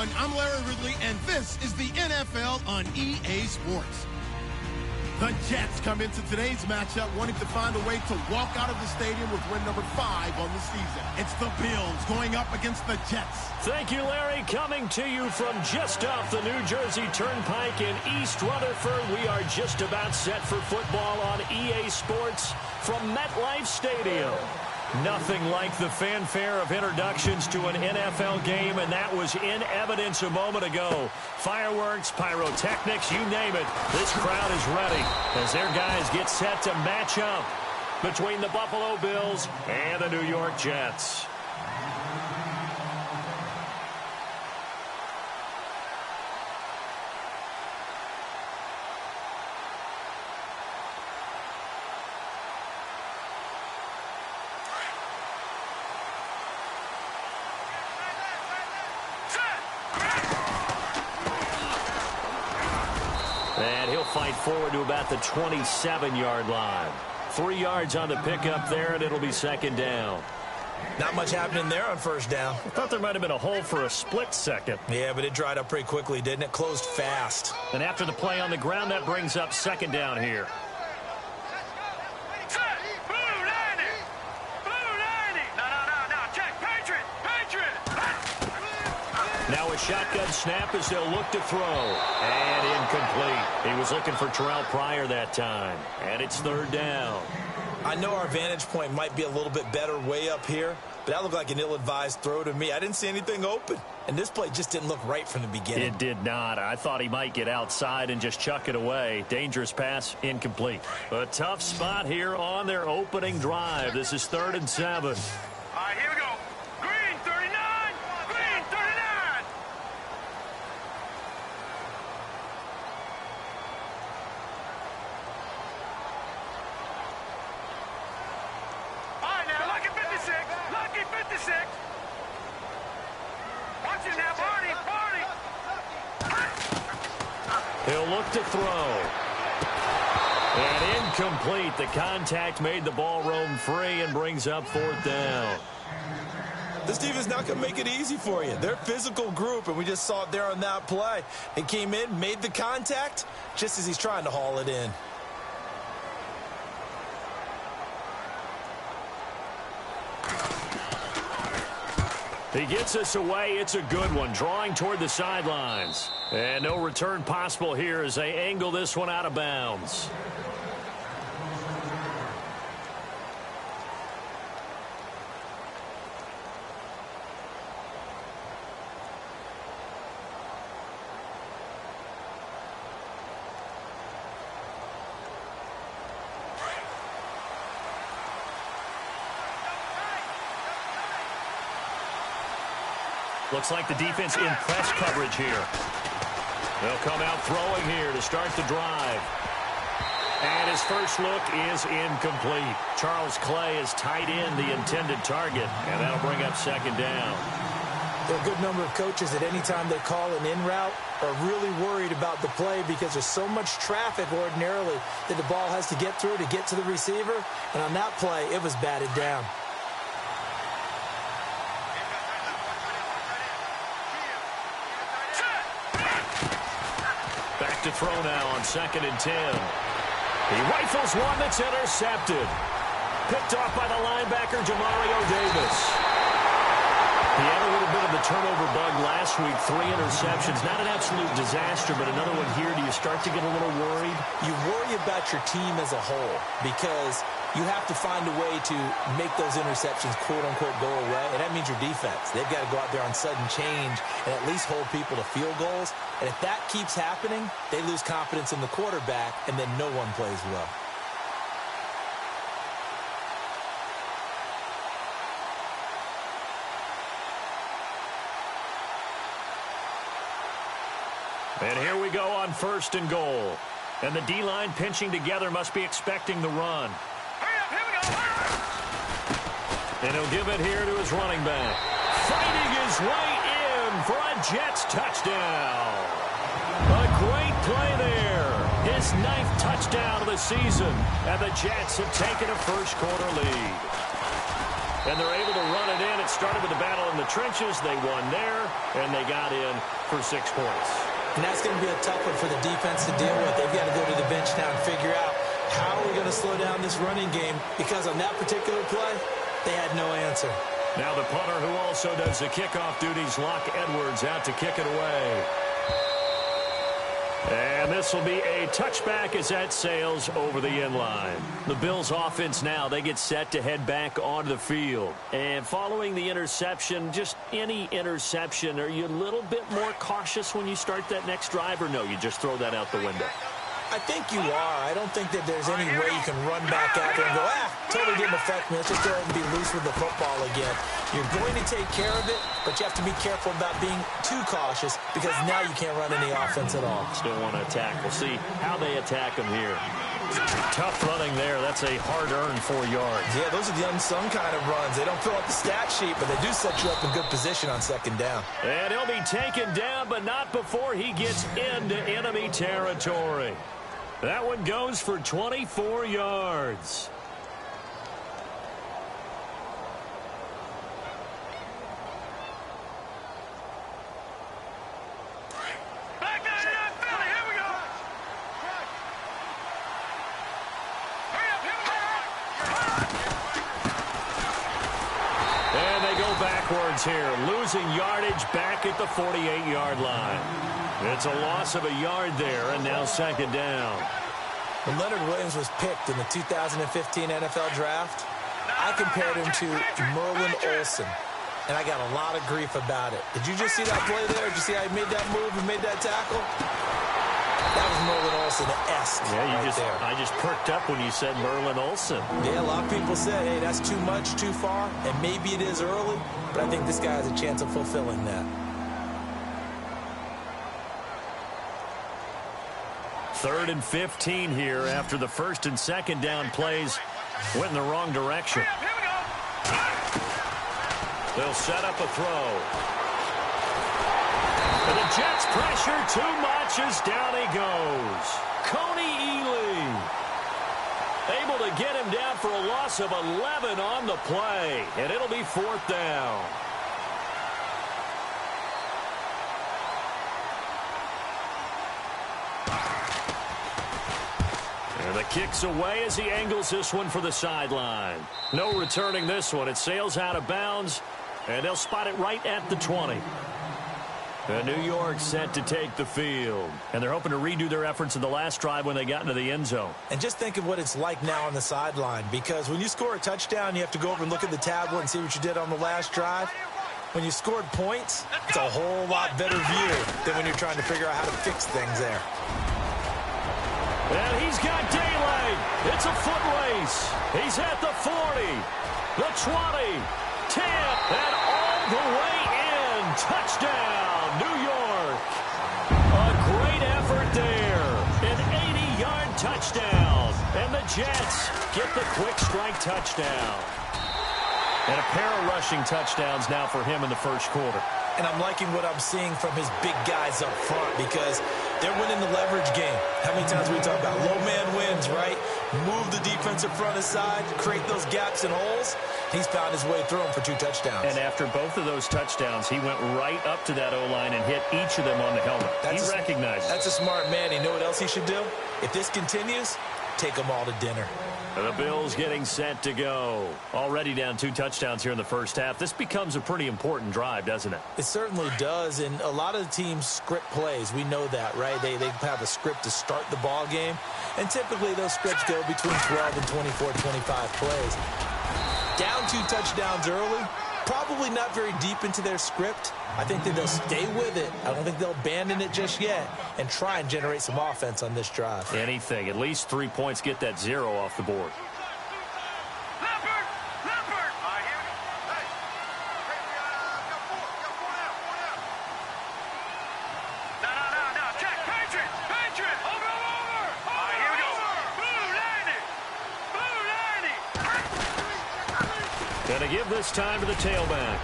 everyone. I'm Larry Ridley, and this is the NFL on EA Sports. The Jets come into today's matchup wanting to find a way to walk out of the stadium with win number 5 on the season. It's the Bills going up against the Jets. Thank you, Larry. Coming to you from just off the New Jersey Turnpike in East Rutherford, we are just about set for football on EA Sports from MetLife Stadium. Nothing like the fanfare of introductions to an NFL game, and that was in evidence a moment ago. Fireworks, pyrotechnics, you name it. This crowd is ready as their guys get set to match up between the Buffalo Bills and the New York Jets. And he'll fight forward to about the 27-yard line. 3 yards on the pickup there, and it'll be second down. Not much happening there on first down. I thought there might have been a hole for a split second. Yeah, but it dried up pretty quickly, didn't it? Closed fast. And after the play on the ground, that brings up second down here. Now a shotgun snap as they'll look to throw. And incomplete. He was looking for Terrell Pryor that time. And it's third down. I know our vantage point might be a little bit better way up here, but that looked like an ill-advised throw to me. I didn't see anything open. And this play just didn't look right from the beginning. It did not. I thought he might get outside and just chuck it away. Dangerous pass, incomplete. A tough spot here on their opening drive. This is 3rd and 7. All right, here we go. Green 39. Green 39. All right, now, lucky 56. Lucky 56. Watch it now, Barney. Barney. He'll look to throw. And incomplete. The contact made the ball roam free and brings up 4th down. This team is not going to make it easy for you. They're a physical group, and we just saw it there on that play. They came in, made the contact, just as he's trying to haul it in. He gets us away. It's a good one. Drawing toward the sidelines. And no return possible here as they angle this one out of bounds. Looks like the defense in press coverage here. They'll come out throwing here to start the drive. And his first look is incomplete. Charles Clay is tight in the intended target, and that'll bring up second down. There are a good number of coaches that any time they call an in route are really worried about the play because there's so much traffic ordinarily that the ball has to get through to get to the receiver. And on that play, it was batted down. To throw now on 2nd and 10. He rifles one that's intercepted. Picked off by the linebacker, Demario Davis. He had a little bit of the turnover bug last week. 3 interceptions. Not an absolute disaster, but another one here. Do you start to get a little worried? You worry about your team as a whole because you have to find a way to make those interceptions, quote-unquote, go away, and that means your defense. They've got to go out there on sudden change and at least hold people to field goals. And if that keeps happening, they lose confidence in the quarterback, and then no one plays well. And here we go on 1st and goal. And the D-line pinching together must be expecting the run. Hurry up, here we go. And he'll give it here to his running back. Fighting his way in for a Jets touchdown. A great play there. His 9th touchdown of the season. And the Jets have taken a first quarter lead. And they're able to run it in. It started with a battle in the trenches. They won there, and they got in for 6 points. And that's going to be a tough one for the defense to deal with. They've got to go to the bench now and figure out how are we going to slow down this running game, because on that particular play, they had no answer. Now the punter, who also does the kickoff duties, Locke Edwards, out to kick it away. And this will be a touchback as that sails over the end line. The Bills offense now, they get set to head back onto the field. And following the interception, just any interception, are you a little bit more cautious when you start that next drive, or no, you just throw that out the window? I think you are. I don't think that there's any way you can run back out there and go, totally didn't affect me. Let's just go ahead and be loose with the football again. You're going to take care of it, but you have to be careful about being too cautious, because now you can't run any offense at all. Still want to attack. We'll see how they attack them here. Tough running there. That's a hard-earned 4 yards. Yeah, those are the unsung kind of runs. They don't fill up the stat sheet, but they do set you up in good position on second down. And he'll be taken down, but not before he gets into enemy territory. That one goes for 24 yards. Back down to Philly. Here we go. Hurry up. Here we go. And they go backwards here, losing yardage back at the 48-yard line. It's a loss of a yard there, and now second down. When Leonard Williams was picked in the 2015 NFL Draft, I compared him to Merlin Olsen, and I got a lot of grief about it. Did you just see that play there? Did you see how he made that move and made that tackle? That was Merlin Olsen-esque. Yeah, I just perked up when you said Merlin Olsen. Yeah, a lot of people said, hey, that's too much, too far, and maybe it is early, but I think this guy has a chance of fulfilling that. 3rd and 15 here after the 1st and 2nd down plays went in the wrong direction. They'll set up a throw. And the Jets pressure too much as down he goes. Coney Ely able to get him down for a loss of 11 on the play. And it'll be 4th down. And the kick's away as he angles this one for the sideline. No returning this one. It sails out of bounds, and they'll spot it right at the 20. And New York set to take the field. And they're hoping to redo their efforts in the last drive when they got into the end zone. And just think of what it's like now on the sideline, because when you score a touchdown, you have to go over and look at the tablet and see what you did on the last drive. When you scored points, it's a whole lot better view than when you're trying to figure out how to fix things there. And he's got daylight. It's a foot race. He's at the 40, the 20, 10, and all the way in. Touchdown, New York. A great effort there. An 80-yard touchdown. And the Jets get the quick strike touchdown. And a pair of rushing touchdowns now for him in the first quarter. And I'm liking what I'm seeing from his big guys up front, because they're winning the leverage game. How many times we talk about low man wins, right? Move the defensive front aside, create those gaps and holes. He's found his way through them for 2 touchdowns. And after both of those touchdowns, he went right up to that O-line and hit each of them on the helmet. He recognized it. That's a smart man. You know what else he should do? If this continues, take them all to dinner. The Bills getting set to go. Already down 2 touchdowns here in the first half. This becomes a pretty important drive, doesn't it? It certainly does, and a lot of the teams script plays. We know that, right? They have a script to start the ball game, and typically those scripts go between 12 and 24, 25 plays. Down 2 touchdowns early, probably not very deep into their script. I think that they'll stay with it. I don't think they'll abandon it just yet and try and generate some offense on this drive. Anything. At least 3 points, get that 0 off the board. Leopard! Leopard! No. Check. Patriot! Patriot! Over! All right, here we go. Blue 90! Gonna give this time to the tailback.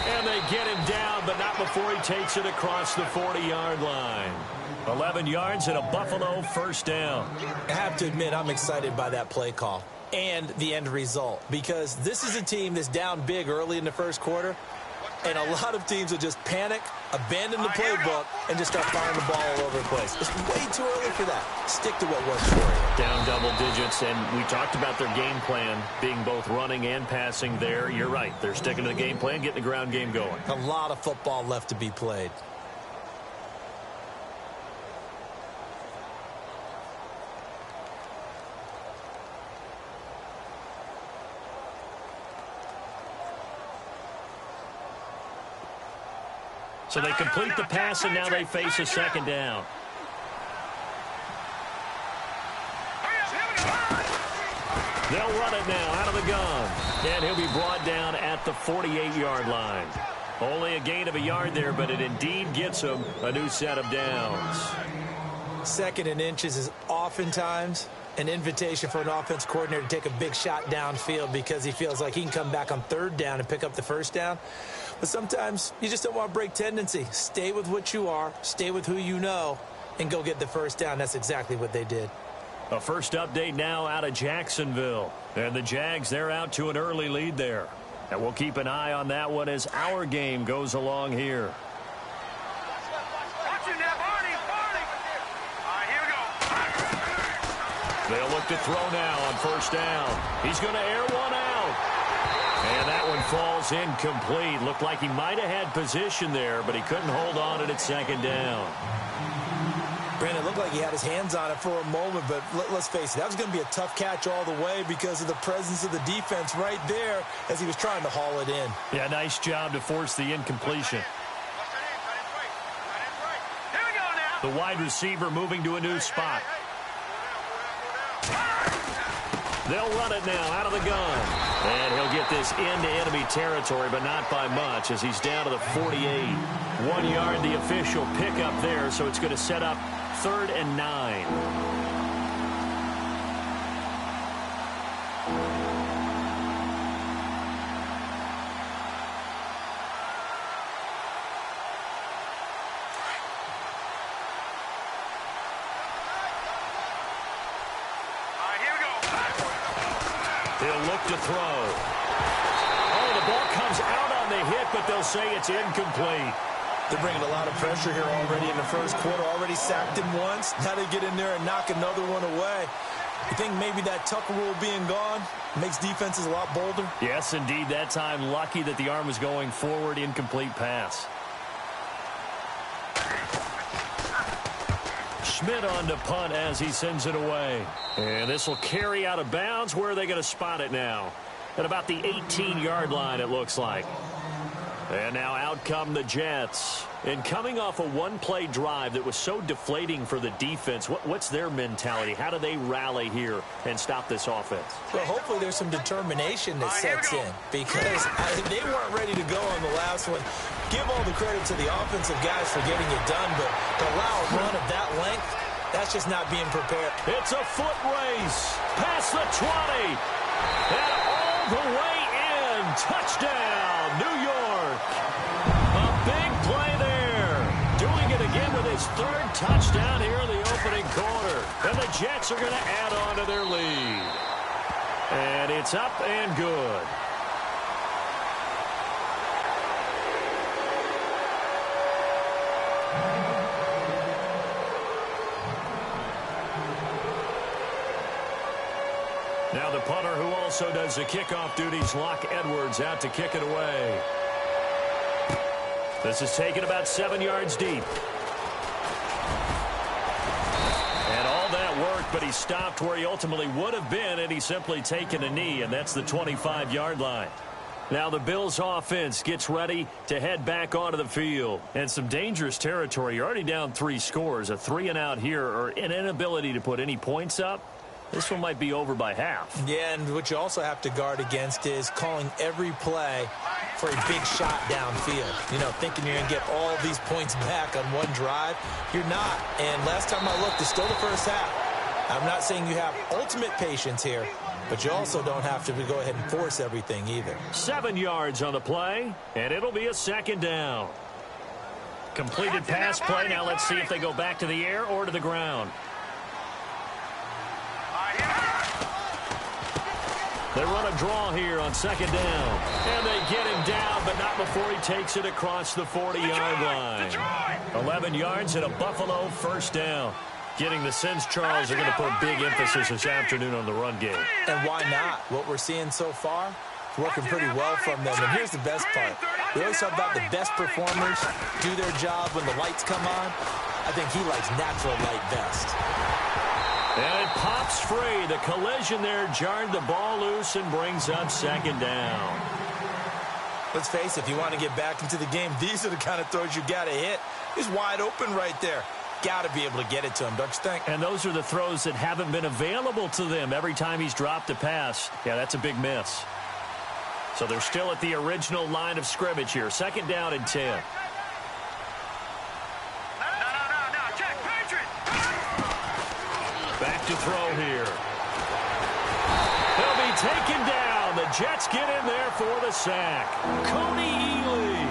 And they get him down, but not before he takes it across the 40-yard line. 11 yards and a Buffalo first down. I have to admit, I'm excited by that play call. and the end result, because this is a team that's down big early in the first quarter, and a lot of teams will just panic, abandon the playbook, and just start firing the ball all over the place. It's way too early for that. Stick to what works for you. Down double digits, and we talked about their game plan being both running and passing there. You're right. They're sticking to the game plan, getting the ground game going. A lot of football left to be played. So they complete the pass, and now they face a second down. They'll run it now out of the gun. And he'll be brought down at the 48-yard line. Only a gain of a yard there, but it indeed gets him a new set of downs. 2nd and inches is oftentimes an invitation for an offense coordinator to take a big shot downfield because he feels like he can come back on 3rd down and pick up the 1st down. But sometimes you just don't want to break tendency. Stay with what you are, stay with who you know, and go get the 1st down. That's exactly what they did. A first update now out of Jacksonville. And the Jags, they're out to an early lead there. And we'll keep an eye on that one as our game goes along here. They'll look to throw now on 1st down. He's going to air one out. And that one falls incomplete. Looked like he might have had position there, but he couldn't hold on it at 2nd down. Brandon, it looked like he had his hands on it for a moment, but let's face it, that was going to be a tough catch all the way because of the presence of the defense right there as he was trying to haul it in. Yeah, nice job to force the incompletion. The wide receiver moving to a new spot. They'll run it now out of the gun. And he'll get this into enemy territory, but not by much as he's down to the 48. 1 yard, the official pickup there, so it's going to set up 3rd and 9. He'll look to throw. Oh, the ball comes out on the hit, but they'll say it's incomplete. They're bringing a lot of pressure here already in the first quarter. Already sacked him once. Now they get in there and knock another one away. You think maybe that Tucker rule being gone makes defenses a lot bolder? Yes, indeed. That time, lucky that the arm was going forward. Incomplete pass. Schmidt on to punt as he sends it away. And this will carry out of bounds. Where are they going to spot it now? At about the 18-yard line, it looks like. And now out come the Jets. And coming off a one-play drive that was so deflating for the defense, what's their mentality? How do they rally here and stop this offense? Well, hopefully there's some determination that sets in because they weren't ready to go on the last one. Give all the credit to the offensive guys for getting it done, but to allow a run of that length, that's just not being prepared. It's a foot race past the 20 and all the way in. Touchdown, New York. A big play there. Doing it again with his 3rd touchdown here in the opening quarter. And the Jets are going to add on to their lead. And it's up and good. Now the punter who also does the kickoff duties, Locke Edwards, out to kick it away. This is taken about 7 yards deep. And all that worked, but he stopped where he ultimately would have been, and he's simply taken a knee, and that's the 25-yard line. Now the Bills offense gets ready to head back onto the field. And some dangerous territory. You're already down 3 scores. A 3-and-out here, or an inability to put any points up. This one might be over by half. Yeah, and what you also have to guard against is calling every play for a big shot downfield. You know, thinking you're going to get all these points back on one drive. You're not. And last time I looked, it's still the first half. I'm not saying you have ultimate patience here, but you also don't have to go ahead and force everything either. 7 yards on the play, and it'll be a 2nd down. Completed pass play. Now let's see if they go back to the air or to the ground. They run a draw here on second down. And they get him down, but not before he takes it across the 40-yard line. 11 yards and a Buffalo first down. Getting the sense Charles are going to put a big emphasis this afternoon on the run game. And why not? What we're seeing so far is working pretty well from them. And here's the best part. We always talk about the best performers do their job when the lights come on. I think he likes natural light best. And it pops free. The collision there jarred the ball loose and brings up second down. Let's face it, if you want to get back into the game, these are the kind of throws you got to hit. He's wide open right there. Got to be able to get it to him, don't you think? And those are the throws that haven't been available to them every time he's dropped a pass. Yeah, that's a big miss. So they're still at the original line of scrimmage here. Second down and 10. Back to throw here. He'll be taken down. The Jets get in there for the sack. Cody Ely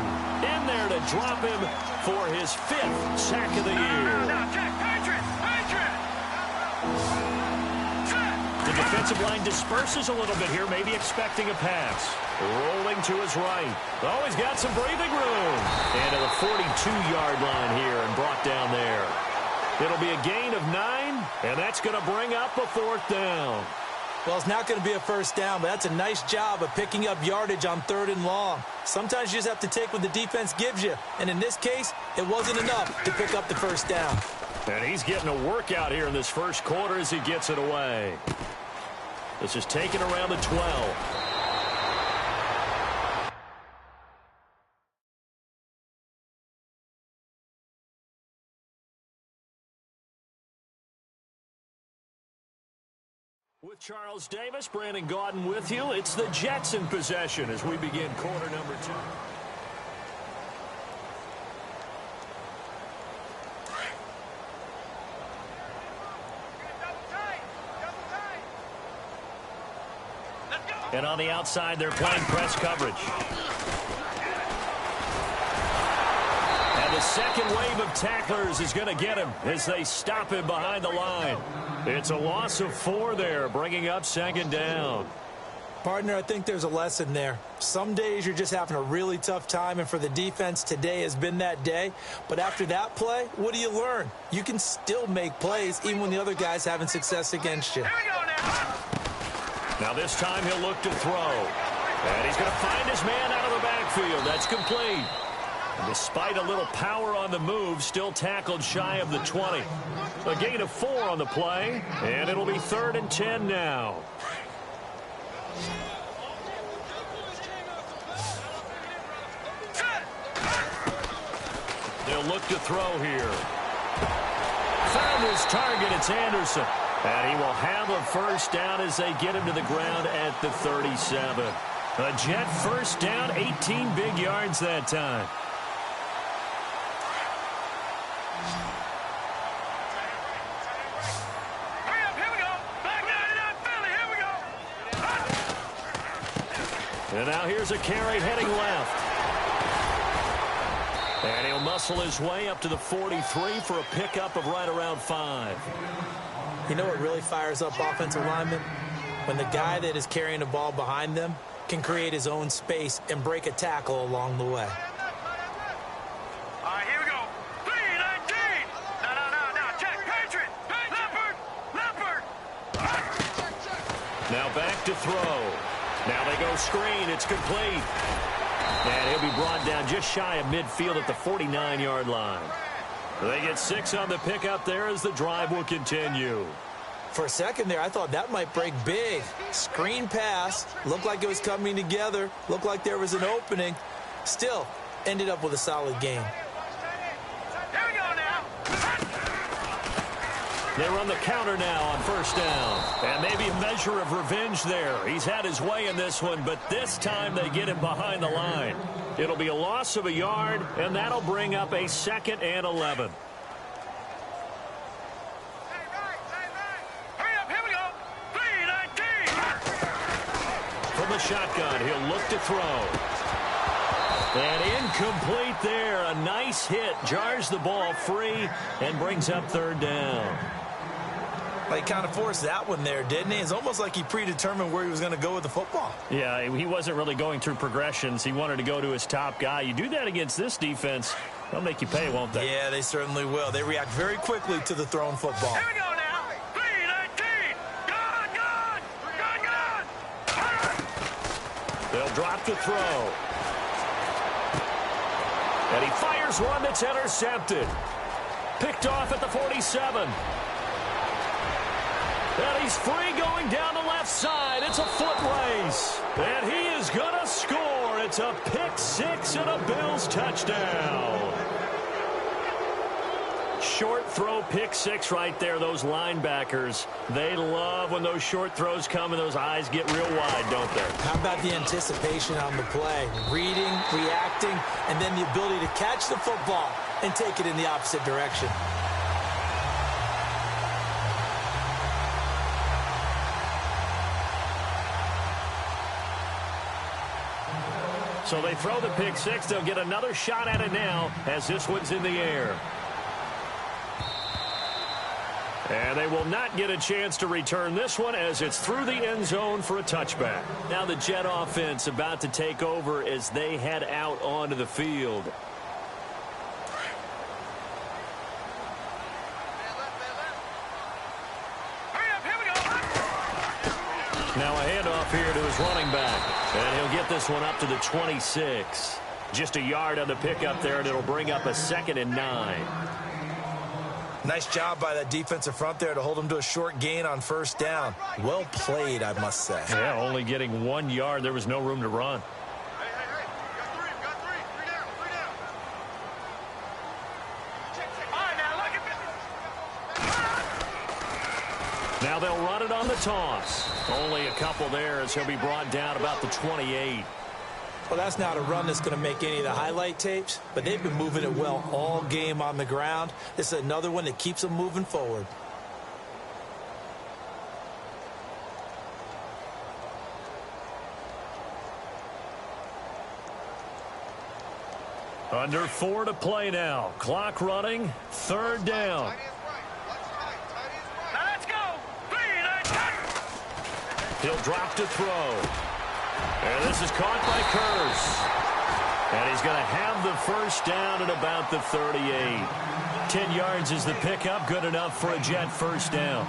in there to drop him for his 5th sack of the year. The defensive line disperses a little bit here, maybe expecting a pass. Rolling to his right. Oh, he's got some breathing room. And to the 42-yard line here and brought down there. It'll be a gain of 9, and that's going to bring up a 4th down. Well, it's not going to be a first down, but that's a nice job of picking up yardage on 3rd and long. Sometimes you just have to take what the defense gives you. And in this case, it wasn't enough to pick up the first down. And he's getting a workout here in this first quarter as he gets it away. This is taken around the 12. With Charles Davis, Brandon Gaudin with you. It's the Jets in possession as we begin quarter number 2. And on the outside, they're playing press coverage. And the second wave of tacklers is going to get him as they stop him behind the line. It's a loss of 4 there, bringing up second down. Partner, I think there's a lesson there. Some days you're just having a really tough time, and for the defense, today has been that day. But after that play, what do you learn? You can still make plays even when the other guy's having success against you. Now this time he'll look to throw. And he's going to find his man out of the backfield. That's complete. And despite a little power on the move, still tackled shy of the 20. A gain of 4 on the play, and it'll be 3rd and 10 now. They'll look to throw here. Found his target, it's Anderson. And he will have a first down as they get him to the ground at the 37. A Jet first down, 18 big yards that time. And now here's a carry heading left. And he'll muscle his way up to the 43 for a pickup of right around 5. You know what really fires up offensive linemen? When the guy that is carrying the ball behind them can create his own space and break a tackle along the way. All right, here we go. 3-19. No. Check. Patriot. Leopard. Now back to throw. Now they go screen. It's complete. And he'll be brought down just shy of midfield at the 49-yard line. They get 6 on the pickup there as the drive will continue. For a second there, I thought that might break big. Screen pass. Looked like it was coming together. Looked like there was an opening. Still, ended up with a solid game. Here we go now. They run the counter now on first down. And maybe a measure of revenge there. He's had his way in this one, but this time they get him behind the line. It'll be a loss of a yard, and that'll bring up a 2nd and 11. Hurry up, here we go. 3-19. From the shotgun, he'll look to throw. And incomplete there. A nice hit. Jars the ball free and brings up 3rd down. Well, he kind of forced that one there, didn't he? It's almost like he predetermined where he was going to go with the football. Yeah, he wasn't really going through progressions. He wanted to go to his top guy. You do that against this defense, they'll make you pay, won't they? Yeah, they certainly will. They react very quickly to the thrown football. Here we go now. 3-19. Gone. They'll drop the throw. And he fires one that's intercepted. Picked off at the 47. And he's free going down the left side. It's a foot race. And he is going to score. It's a pick six and a Bills touchdown. Short throw pick six right there. Those linebackers, they love when those short throws come and those eyes get real wide, don't they? How about the anticipation on the play? Reading, reacting, and then the ability to catch the football and take it in the opposite direction. So they throw the pick six. They'll get another shot at it now as this one's in the air. And they will not get a chance to return this one as it's through the end zone for a touchback. Now the Jet offense about to take over as they head out onto the field. Now a handoff here to his running back. And he'll get this one up to the 26. Just a yard on the pickup there, and it'll bring up a 2nd and 9. Nice job by that defensive front there to hold him to a short gain on first down. Well played, I must say. Yeah, only getting 1 yard. There was no room to run. Hey. We got three. Three down. All right, now look at this. Now they'll run it on the toss. Only a couple there as he'll be brought down about the 28. Well, that's not a run that's going to make any of the highlight tapes, but they've been moving it well all game on the ground. This is another one that keeps them moving forward. Under 4 to play now. Clock running. 3rd down. Now let's go. 3-19. He'll drop to throw. And this is caught by Curse. And he's going to have the first down at about the 38. 10 yards is the pickup. Good enough for a Jet first down.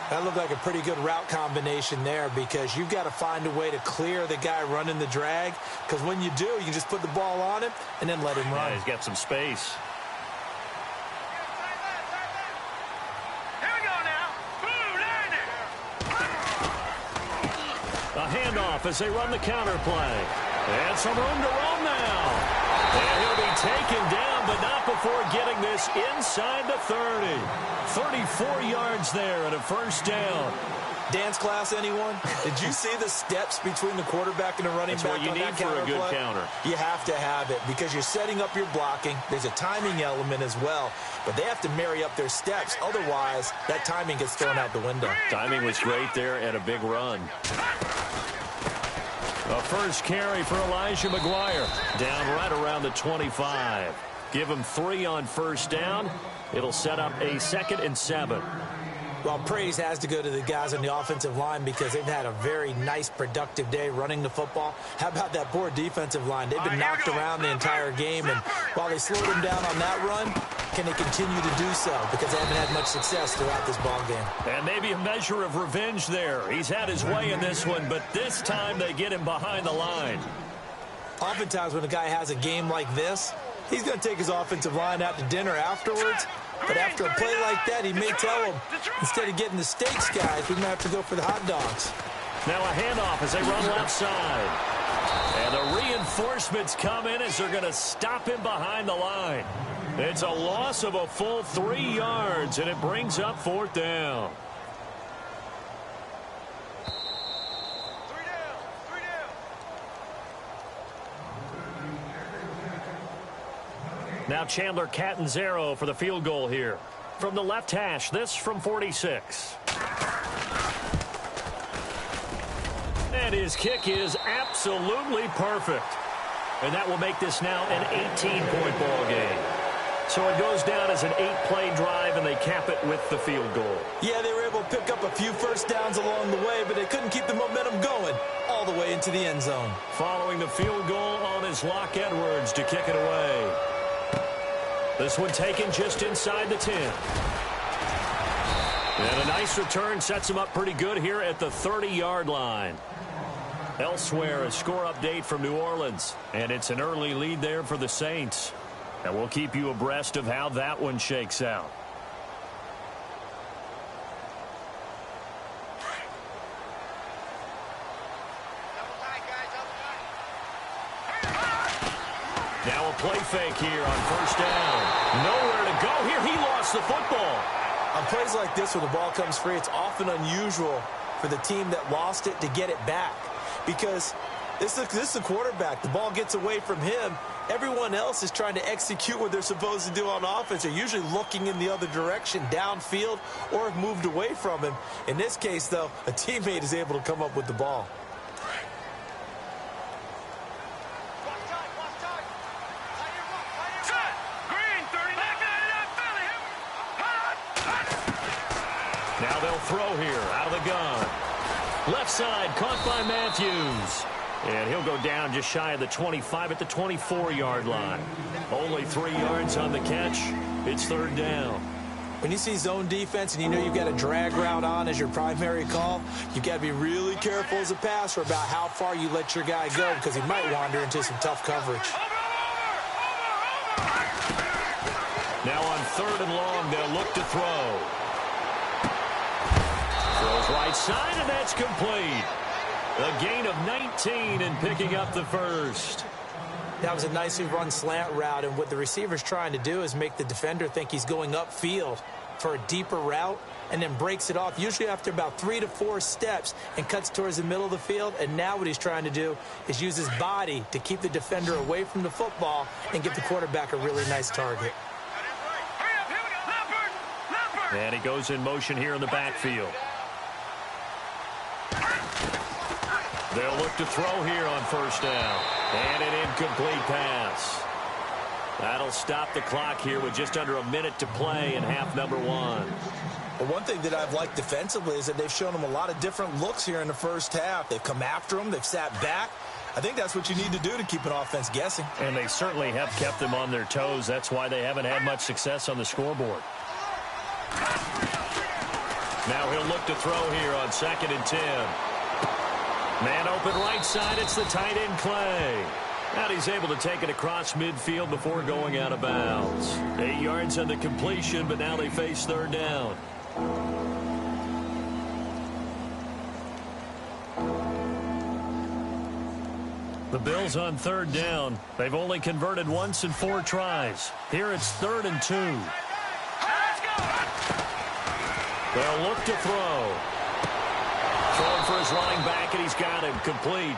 That looked like a pretty good route combination there because you've got to find a way to clear the guy running the drag. Because when you do, you can just put the ball on him and then let him run. Yeah, he's got some space. Here we go now. A handoff as they run the counter play. And some room to roam now. And he'll be taken down, but not before getting this inside the 30. 34 yards there and a first down. Dance class, anyone? Did you see the steps between the quarterback and the running That's back what you on need that for counter a good play? counter. You have to have it because you're setting up your blocking. There's a timing element as well, but they have to marry up their steps. Otherwise, that timing gets thrown out the window. Timing was great there and a big run. A first carry for Elijah McGuire. Down right around the 25. Give him 3 on first down. It'll set up a 2nd and 7. Well, praise has to go to the guys on the offensive line because they've had a very nice, productive day running the football. How about that poor defensive line? They've been knocked around the entire game, and while they slowed them down on that run, can they continue to do so? Because they haven't had much success throughout this ball game. And maybe a measure of revenge there. He's had his way in this one, but this time they get him behind the line. Oftentimes when a guy has a game like this, he's going to take his offensive line out to dinner afterwards. But after a play like that, he may tell them, instead of getting the steaks, guys, we might have to go for the hot dogs. Now a handoff as they run left side. And the reinforcements come in as they're going to him behind the line. It's a loss of a full 3 yards, and it brings up 4th down. Now Chandler Catanzaro for the field goal here. From the left hash, this from 46. And his kick is absolutely perfect. And that will make this now an 18-point ball game. So it goes down as an 8-play drive, and they cap it with the field goal. Yeah, they were able to pick up a few first downs along the way, but they couldn't keep the momentum going all the way into the end zone. Following the field goal on is Locke Edwards to kick it away. This one taken just inside the 10. And a nice return sets him up pretty good here at the 30-yard line. Elsewhere, a score update from New Orleans, and it's an early lead there for the Saints. And we'll keep you abreast of how that one shakes out. Now a play fake here on first down. Nowhere to go here. He lost the football. On plays like this where the ball comes free, it's often unusual for the team that lost it to get it back. Because this is the quarterback. The ball gets away from him. Everyone else is trying to execute what they're supposed to do on offense. They're usually looking in the other direction, downfield, or have moved away from him. In this case, though, a teammate is able to come up with the ball. Now they'll throw here out of the gun. Left side caught by Matthews. And he'll go down just shy of the 25 at the 24-yard line. Only 3 yards on the catch. It's third down. When you see zone defense and you know you've got a drag route on as your primary call, you've got to be really careful as a passer about how far you let your guy go because he might wander into some tough coverage. Now on third and long, they'll look to throw. Throws right side, and that's complete. A gain of 19 and picking up the first. That was a nicely run slant route, and what the receiver's trying to do is make the defender think he's going upfield for a deeper route and then breaks it off, usually after about 3 to 4 steps, and cuts towards the middle of the field. And now what he's trying to do is use his body to keep the defender away from the football and give the quarterback a really nice target. And he goes in motion here in the backfield. They'll look to throw here on first down. And an incomplete pass. That'll stop the clock here with just under a minute to play in half number 1. Well, one thing that I've liked defensively is that they've shown them a lot of different looks here in the first half. They've come after them. They've sat back. I think that's what you need to do to keep an offense guessing. And they certainly have kept them on their toes. That's why they haven't had much success on the scoreboard. Now he'll look to throw here on 2nd and 10. Man open right side, it's the tight end Clay. And he's able to take it across midfield before going out of bounds. 8 yards on the completion, but now they face third down. The Bills on third down. They've only converted once in 4 tries. Here it's 3rd and 2. They'll look to throw. Throwing for his running back, and he's got him complete.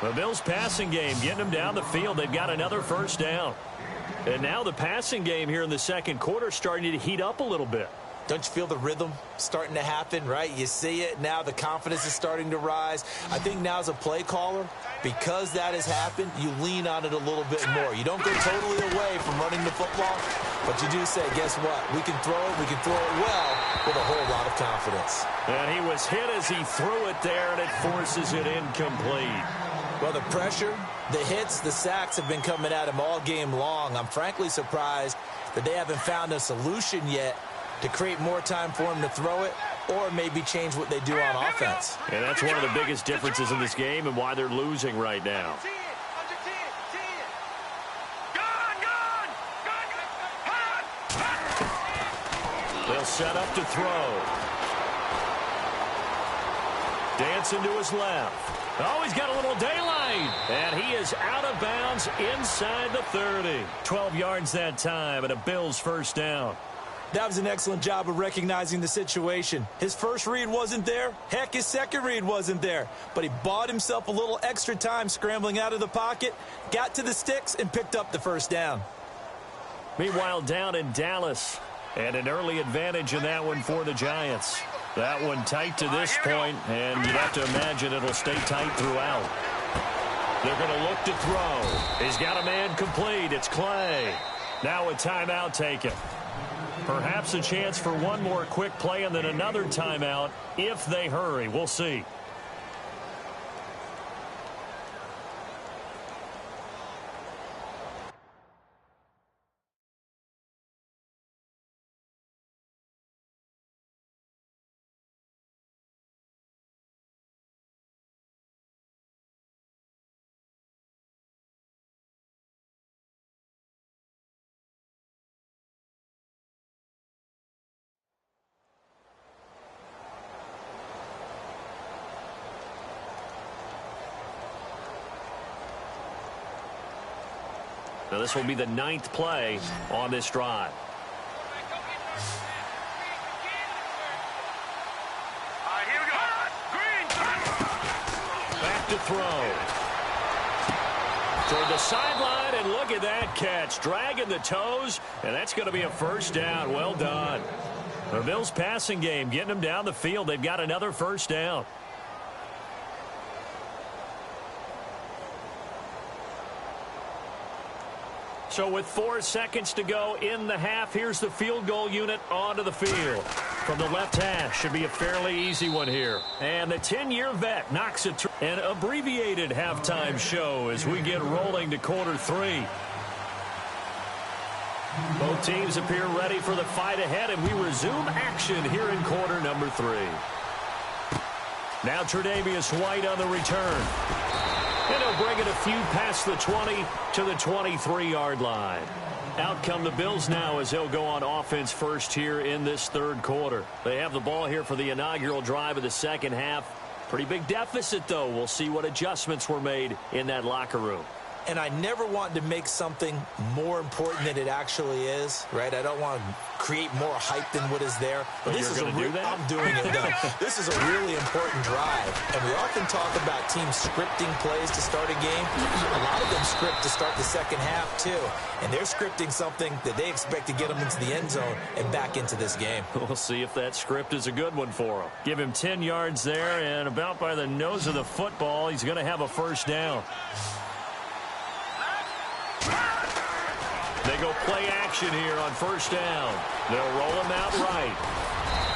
The Bills' passing game getting them down the field. They've got another first down. And now the passing game here in the second quarter starting to heat up a little bit. Don't you feel the rhythm starting to happen, right? You see it now. The confidence is starting to rise. I think now as a play caller, because that has happened, you lean on it a little bit more. You don't go totally away from running the football, but you do say, guess what? We can throw it. We can throw it well with a whole lot of confidence. And he was hit as he threw it there, and it forces it incomplete. Well, the pressure, the hits, the sacks have been coming at him all game long. I'm frankly surprised that they haven't found a solution yet to create more time for him to throw it or maybe change what they do on offense. And that's one of the biggest differences in this game and why they're losing right now. They'll set up to throw. Dancing to his left. Oh, he's got a little daylight. And he is out of bounds inside the 30. 12 yards that time and a Bills first down. That was an excellent job of recognizing the situation. His first read wasn't there. Heck, his second read wasn't there. But he bought himself a little extra time scrambling out of the pocket, got to the sticks, and picked up the first down. Meanwhile, down in Dallas, and an early advantage in that one for the Giants. That one tight to this point, and you'd have to imagine it'll stay tight throughout. They're going to look to throw. He's got a man complete. It's Clay. Now a timeout taken. Perhaps a chance for one more quick play and then another timeout if they hurry. We'll see. Now this will be the 9th play on this drive. Here we go. Green. Back to throw. Toward the sideline, and look at that catch. Dragging the toes, and that's going to be a first down. Well done. The Bills passing game, getting them down the field. They've got another first down. So with 4 seconds to go in the half, here's the field goal unit onto the field. From the left hash, should be a fairly easy one here. And the 10-year vet knocks it through. An abbreviated halftime show as we get rolling to quarter 3. Both teams appear ready for the fight ahead, and we resume action here in quarter number 3. Now Tre'Davious White on the return. And he'll bring it a few past the 20 to the 23-yard line. Out come the Bills now as they'll go on offense first here in this third quarter. They have the ball here for the inaugural drive of the second half. Pretty big deficit, though. We'll see what adjustments were made in that locker room. And I never want to make something more important than it actually is, right? I don't want to create more hype than what is there. But this you're is going to do that? I'm doing it, though. This is a really important drive. And we often talk about teams scripting plays to start a game. A lot of them script to start the second half, too. And they're scripting something that they expect to get them into the end zone and back into this game. We'll see if that script is a good one for him. Give him 10 yards there, and about by the nose of the football, he's going to have a first down. They go play action here on first down. They'll roll him out right.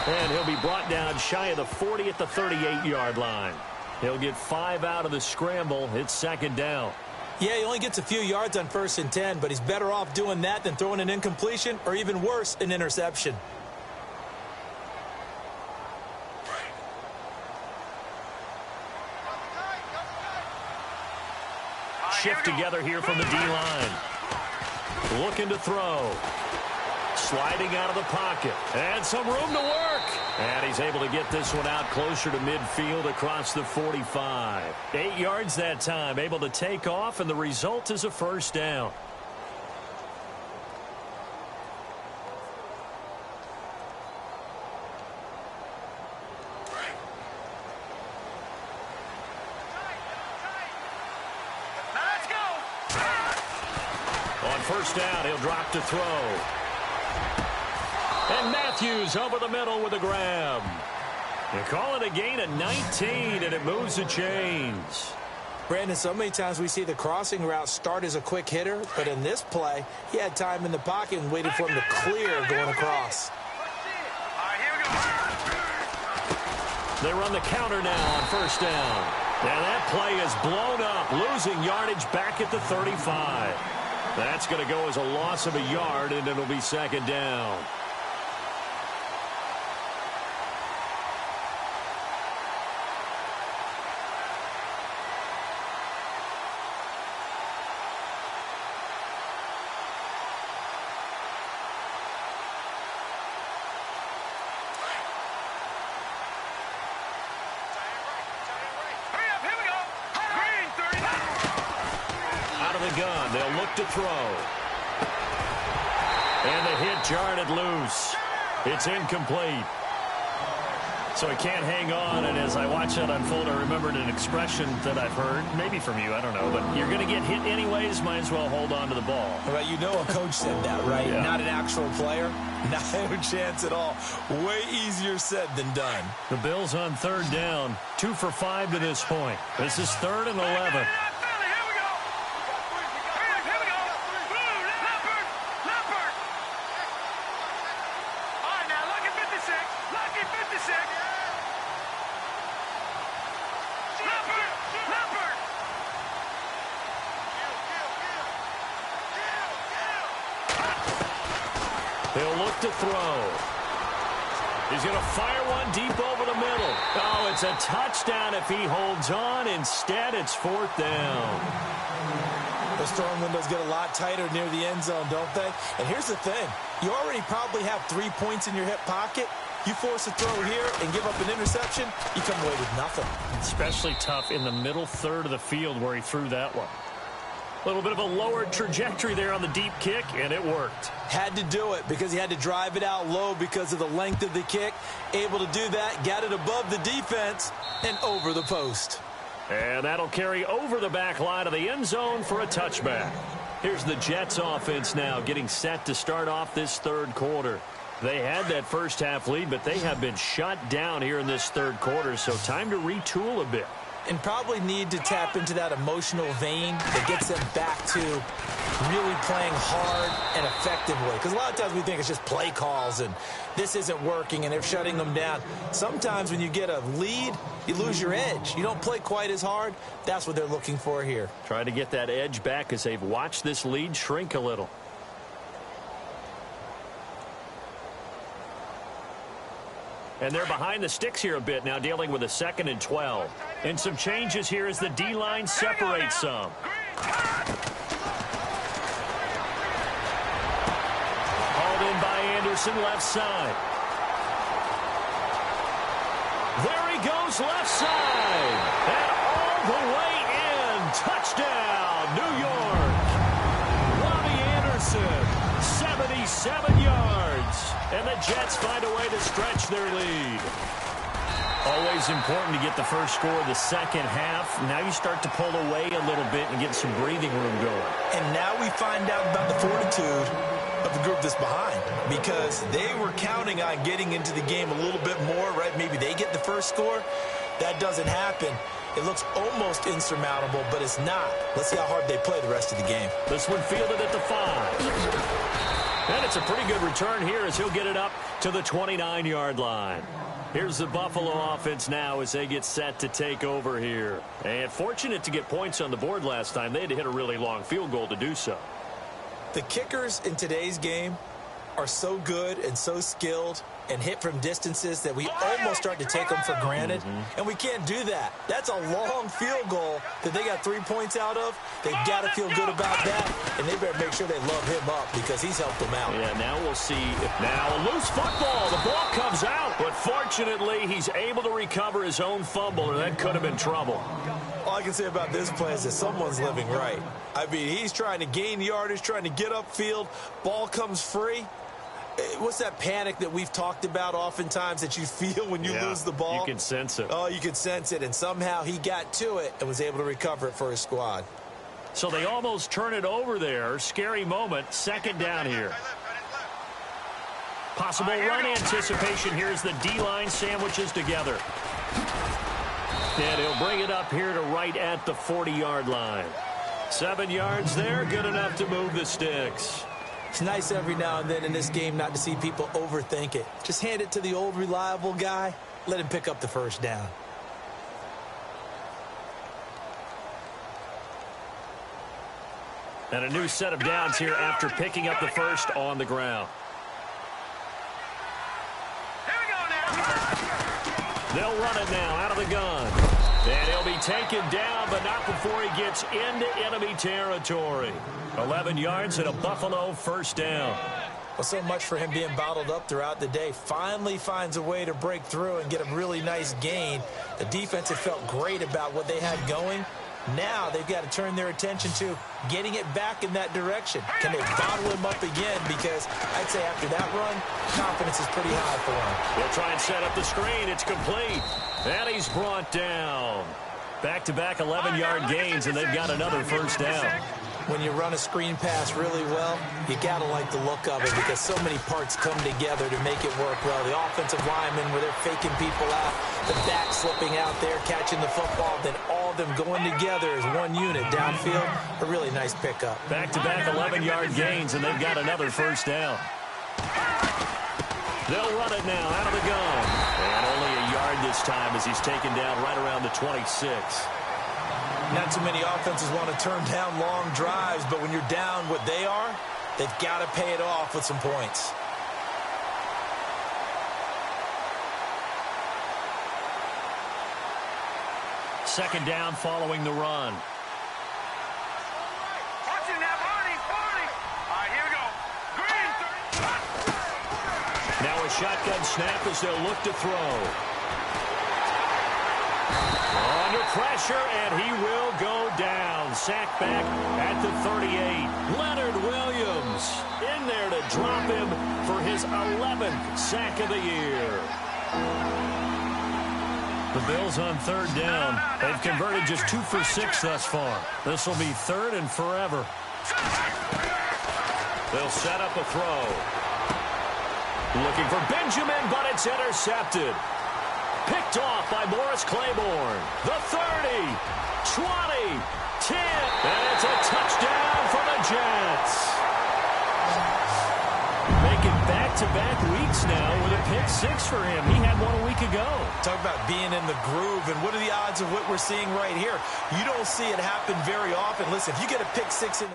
And he'll be brought down shy of the 40 at the 38-yard line. He'll get 5 out of the scramble. It's second down. Yeah, he only gets a few yards on 1st and 10, but he's better off doing that than throwing an incompletion or even worse, an interception. Shift together here from the D-line. Looking to throw. Sliding out of the pocket. And some room to work. And he's able to get this one out closer to midfield across the 45. 8 yards that time. Able to take off, and the result is a first down. First down, he'll drop to throw. And Matthews over the middle with a grab. They call it a gain of 19, and it moves the chains. Brandon, so many times we see the crossing route start as a quick hitter, but in this play, he had time in the pocket and waited for him to clear going across. They run the counter now on first down. And that play is blown up, losing yardage back at the 35. That's going to go as a loss of a yard, and it'll be second down. Gun. They'll look to throw. And the hit jarred it loose. It's incomplete. So he can't hang on, and as I watch that unfold, I remembered an expression that I've heard, maybe from you, I don't know, but you're going to get hit anyways, might as well hold on to the ball. Right, you know a coach said that, right? Yeah. Not an actual player. No chance at all. Way easier said than done. The Bills on third down, 2 for 5 to this point. This is 3rd and 11. He'll look to throw. He's going to fire one deep over the middle. Oh, it's a touchdown if he holds on. Instead, it's 4th down. Those throwing windows get a lot tighter near the end zone, don't they? And here's the thing. You already probably have 3 points in your hip pocket. You force a throw here and give up an interception, you come away with nothing. Especially tough in the middle third of the field where he threw that one. A little bit of a lower trajectory there on the deep kick, and it worked. Had to do it because he had to drive it out low because of the length of the kick. Able to do that, got it above the defense and over the post. And that'll carry over the back line of the end zone for a touchback. Here's the Jets offense now getting set to start off this third quarter. They had that first half lead, but they have been shut down here in this third quarter, so time to retool a bit. And probably need to tap into that emotional vein that gets them back to really playing hard and effectively. Because a lot of times we think it's just play calls and this isn't working and they're shutting them down. Sometimes when you get a lead, you lose your edge. You don't play quite as hard. That's what they're looking for here. Try to get that edge back as they've watched this lead shrink a little. And they're behind the sticks here a bit now, dealing with a 2nd and 12. And some changes here as the D-line separates some. Hauled in by Anderson, left side. There he goes, left side. And all the way in. Touchdown, New York. Robbie Anderson, 77 yards. And the Jets find a way to stretch their lead. Always important to get the first score of the second half. Now you start to pull away a little bit and get some breathing room going. And now we find out about the fortitude of the group that's behind, because they were counting on getting into the game a little bit more, right? Maybe they get the first score. That doesn't happen. It looks almost insurmountable, but it's not. Let's see how hard they play the rest of the game. This one fielded at the 5. And it's a pretty good return here as he'll get it up to the 29-yard line. Here's the Buffalo offense now as they get set to take over here. And fortunate to get points on the board last time. They had to hit a really long field goal to do so. The kickers in today's game are so good and so skilled and hit from distances that we almost start to take them for granted. And we can't do that. That's a long field goal that they got 3 points out of. They've got to feel good about that, and they better make sure they love him up because he's helped them out. Yeah, now we'll see. Now a loose football. The ball comes out, but fortunately he's able to recover his own fumble, or that could have been trouble. All I can say about this play is that someone's living right. I mean, he's trying to gain yardage, trying to get upfield. Ball comes free. What's that panic that we've talked about oftentimes that you feel when you lose the ball? You can sense it. Oh, you can sense it. And somehow he got to it and was able to recover it for his squad. So they almost turn it over there. Scary moment. 2nd down here. Possible run anticipation here as the D-line sandwiches together. And he'll bring it up here to right at the 40-yard line. 7 yards there. Good enough to move the sticks. It's nice every now and then in this game not to see people overthink it. Just hand it to the old reliable guy. Let him pick up the first down. And a new set of downs here after picking up the first on the ground. Here we go now. They'll run it now out of the gun. And he'll be taken down, but not before he gets into enemy territory. 11 yards and a Buffalo first down. Well, so much for him being bottled up throughout the day. Finally finds a way to break through and get a really nice gain. The defense had felt great about what they had going. Now they've got to turn their attention to getting it back in that direction. Can they bottle him up again? Because I'd say after that run, confidence is pretty high for him. They'll try and set up the screen. It's complete. And he's brought down. Back-to-back 11-yard gains, and they've got another first down. When you run a screen pass really well, you got to like the look of it because so many parts come together to make it work well. The offensive linemen where they're faking people out, the back slipping out there, catching the football, then all of them going together as one unit downfield. A really nice pickup. Back-to-back 11-yard gains, and they've got another first down. They'll run it now out of the gun. And only a yard this time as he's taken down right around the 26. Not too many offenses want to turn down long drives, but when you're down what they are, they've got to pay it off with some points. second down following the run. Watching that, Barney. All right, here we go. Green. Now a shotgun snap as they'll look to throw. Under pressure, and he will go down. Sack back at the 38. Leonard Williams in there to drop him for his 11th sack of the year. The Bills on third down. They've converted just 2 for 6 thus far. This will be third and forever. They'll set up a throw. Looking for Benjamin, but it's intercepted. Picked off by Morris Claiborne. The 30, 20, 10, and it's a touchdown for the Jets. Making back-to-back weeks now with a pick 6 for him. He had one a week ago. Talk about being in the groove, and what are the odds of what we're seeing right here? You don't see it happen very often. Listen, if you get a pick 6 in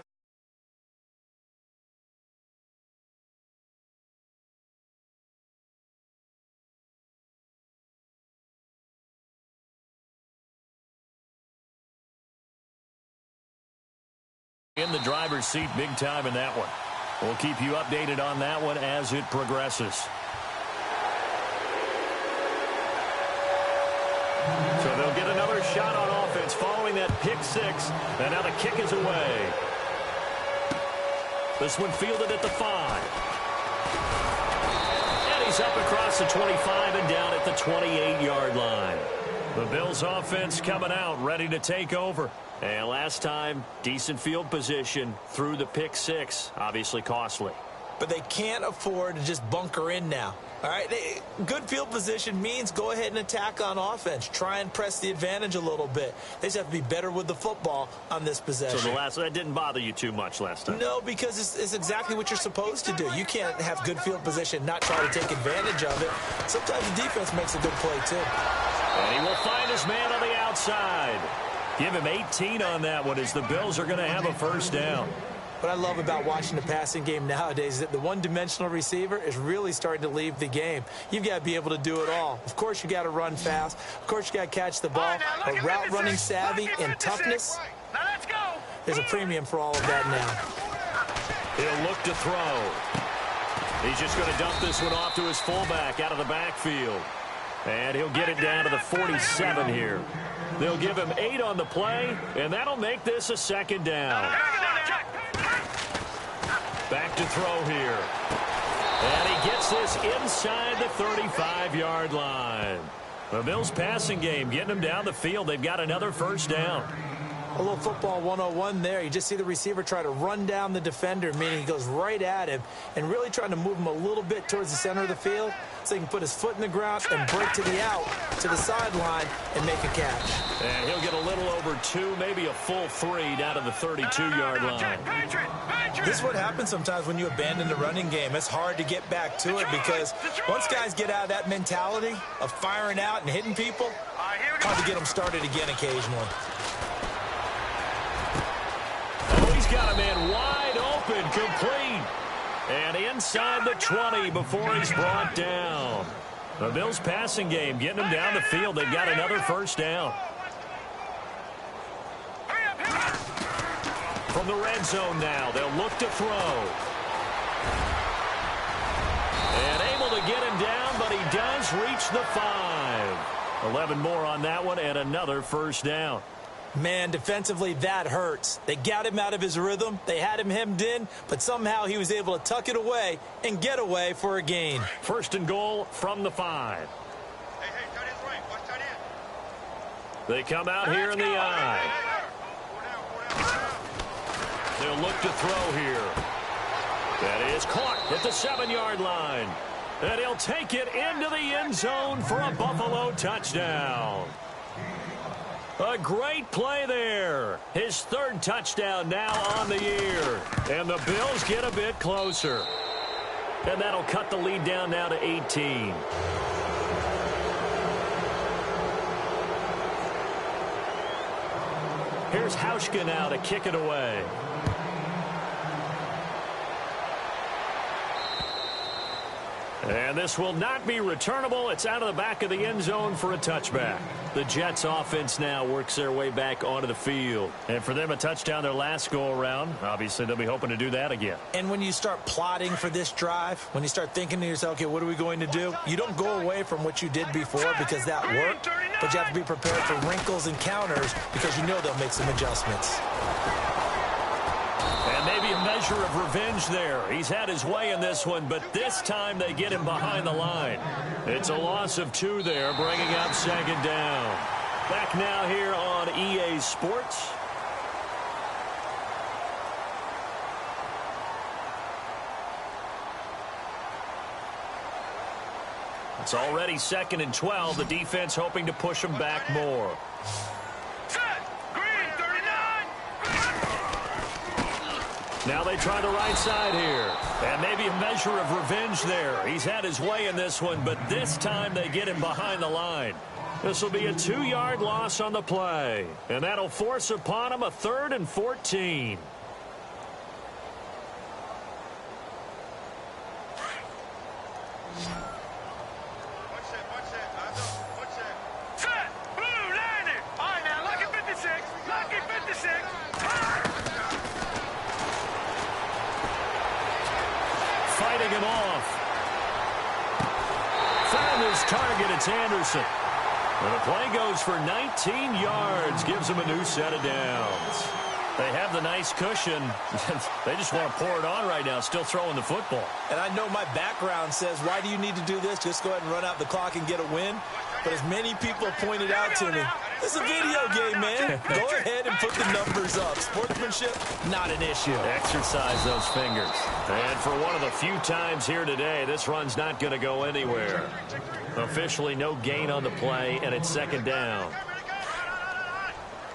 the driver's seat big time in that one. We'll keep you updated on that one as it progresses. So they'll get another shot on offense following that pick 6. And now the kick is away. This one fielded at the 5. And he's up across the 25 and down at the 28-yard line. The Bills offense coming out, ready to take over. And last time, decent field position through the pick 6. Obviously costly. But they can't afford to just bunker in now. All right, good field position means go ahead and attack on offense. Try and press the advantage a little bit. They just have to be better with the football on this possession. So that didn't bother you too much last time? No, because it's exactly what you're supposed to do. You can't have good field position, not try to take advantage of it. Sometimes the defense makes a good play, too. And he will find his man on the outside. Give him 18 on that one as the Bills are going to have a first down. What I love about watching the passing game nowadays is that the one-dimensional receiver is really starting to leave the game. You've got to be able to do it all. Of course, you got to run fast. Of course, you got to catch the ball. But route running savvy and toughness, there's a premium for all of that now. He'll look to throw. He's just going to dump this one off to his fullback out of the backfield. And he'll get it down to the 47 here. They'll give him 8 on the play, and that'll make this a second down. Back to throw here. And he gets this inside the 35-yard line. The Bills passing game getting them down the field. They've got another first down. A little football 101 there. You just see the receiver try to run down the defender, meaning he goes right at him and really trying to move him a little bit towards the center of the field so he can put his foot in the ground and break to the out, to the sideline, and make a catch. And he'll get a little over 2, maybe a full 3 down to the 32-yard line. This is what happens sometimes when you abandon the running game. It's hard to get back to it because once guys get out of that mentality of firing out and hitting people, hard to get them started again occasionally. He's got a man wide open, complete. And inside the 20 before he's brought down. The Bills passing game getting him down the field. They've got another first down. From the red zone now, they'll look to throw. And able to get him down, but he does reach the 5. 11 more on that one and another first down. Man, defensively, that hurts. They got him out of his rhythm. They had him hemmed in, but somehow he was able to tuck it away and get away for a gain. First and goal from the 5. They come out here in the eye. They'll look to throw here. That is caught at the 7-yard line. And he'll take it into the end zone for a Buffalo touchdown. A great play there. His 3rd touchdown now on the year. And the Bills get a bit closer. And that'll cut the lead down now to 18. Here's Hauschka now to kick it away. And this will not be returnable. It's out of the back of the end zone for a touchback. The Jets offense now works their way back onto the field. And for them, a touchdown their last go-around. Obviously, they'll be hoping to do that again. And when you start plotting for this drive, when you start thinking to yourself, okay, what are we going to do? You don't go away from what you did before because that worked, but you have to be prepared for wrinkles and counters because you know they'll make some adjustments. And maybe a measure of revenge there. He's had his way in this one, but this time they get him behind the line. It's a loss of 2 there, bringing up second down. Back now here on EA Sports. It's already 2nd and 12. The defense hoping to push them back more. Now they try the right side here. And maybe a measure of revenge there. He's had his way in this one, but this time they get him behind the line. This will be a 2-yard loss on the play. And that'll force upon him a 3rd and 14. Fighting him off. Found his target. It's Anderson. And the play goes for 19 yards. Gives him a new set of downs. They have the nice cushion. They just want to pour it on right now, still throwing the football. And I know my background says, why do you need to do this? Just go ahead and run out the clock and get a win. But as many people have pointed out to me, it's a video game, man. Go ahead and put the numbers up. Sportsmanship, not an issue. Exercise those fingers. And for one of the few times here today, this run's not going to go anywhere. Officially no gain on the play, and it's 2nd down.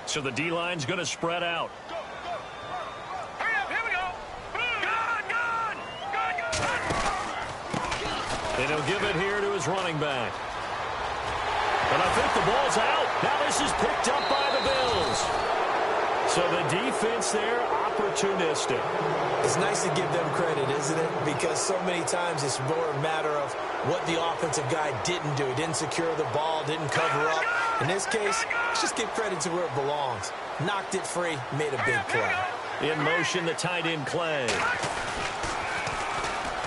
So the D-line's going to spread out. And he'll give it here to his running back. And I think the ball's out. Now this is picked up by the Bills. So the defense there, opportunistic. It's nice to give them credit, isn't it? Because so many times it's more a matter of what the offensive guy didn't do. He didn't secure the ball, didn't cover up. In this case, let's just give credit to where it belongs. Knocked it free, made a big play. In motion, the tight end Clay.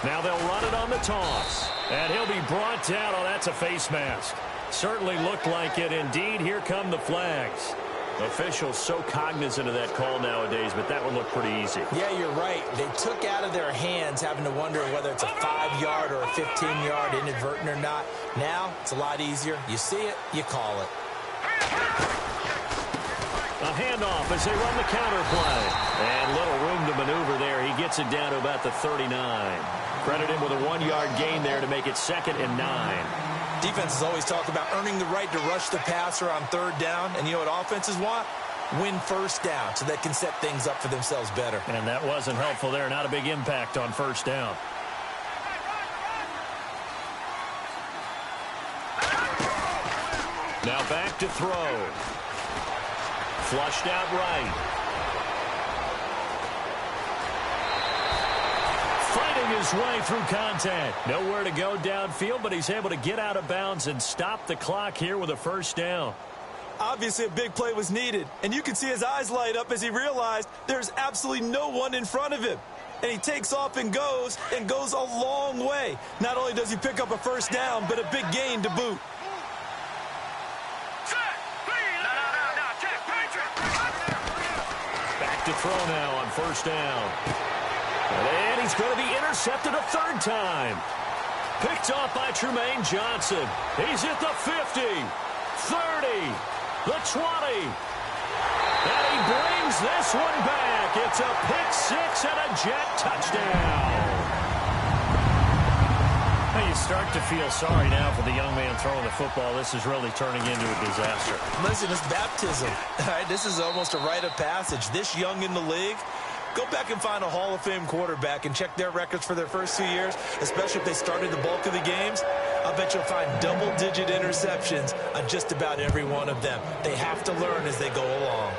Now they'll run it on the toss. And he'll be brought down. Oh, that's a face mask. Certainly looked like it. Indeed, here come the flags. Officials so cognizant of that call nowadays, but that would look pretty easy. Yeah, you're right. They took out of their hands having to wonder whether it's a 5-yard or a 15-yard inadvertent or not. Now, it's a lot easier. You see it, you call it. A handoff as they run the counter play. And little room to maneuver there. He gets it down to about the 39. Credit him with a 1-yard gain there to make it 2nd and 9. Defenses always talk about earning the right to rush the passer on 3rd down. And you know what offenses want? Win 1st down so they can set things up for themselves better. And that wasn't helpful there. Not a big impact on 1st down. Now back to throw. Flushed out right. Fighting his way through contact. Nowhere to go downfield, but he's able to get out of bounds and stop the clock here with a 1st down. Obviously, a big play was needed, and you can see his eyes light up as he realized there's absolutely no one in front of him. And he takes off and goes a long way. Not only does he pick up a 1st down, but a big gain to boot. Back to throw now on 1st down. And he's going to be intercepted a 3rd time. Picked off by Trumaine Johnson. He's at the 50, 30, the 20. And he brings this one back. It's a pick-6 and a Jet touchdown. You start to feel sorry now for the young man throwing the football. This is really turning into a disaster. Listen, it's baptism. All right, this is almost a rite of passage. This young in the league, go back and find a Hall of Fame quarterback and check their records for their first 2 years, especially if they started the bulk of the games. I bet you'll find double-digit interceptions on just about every one of them. They have to learn as they go along.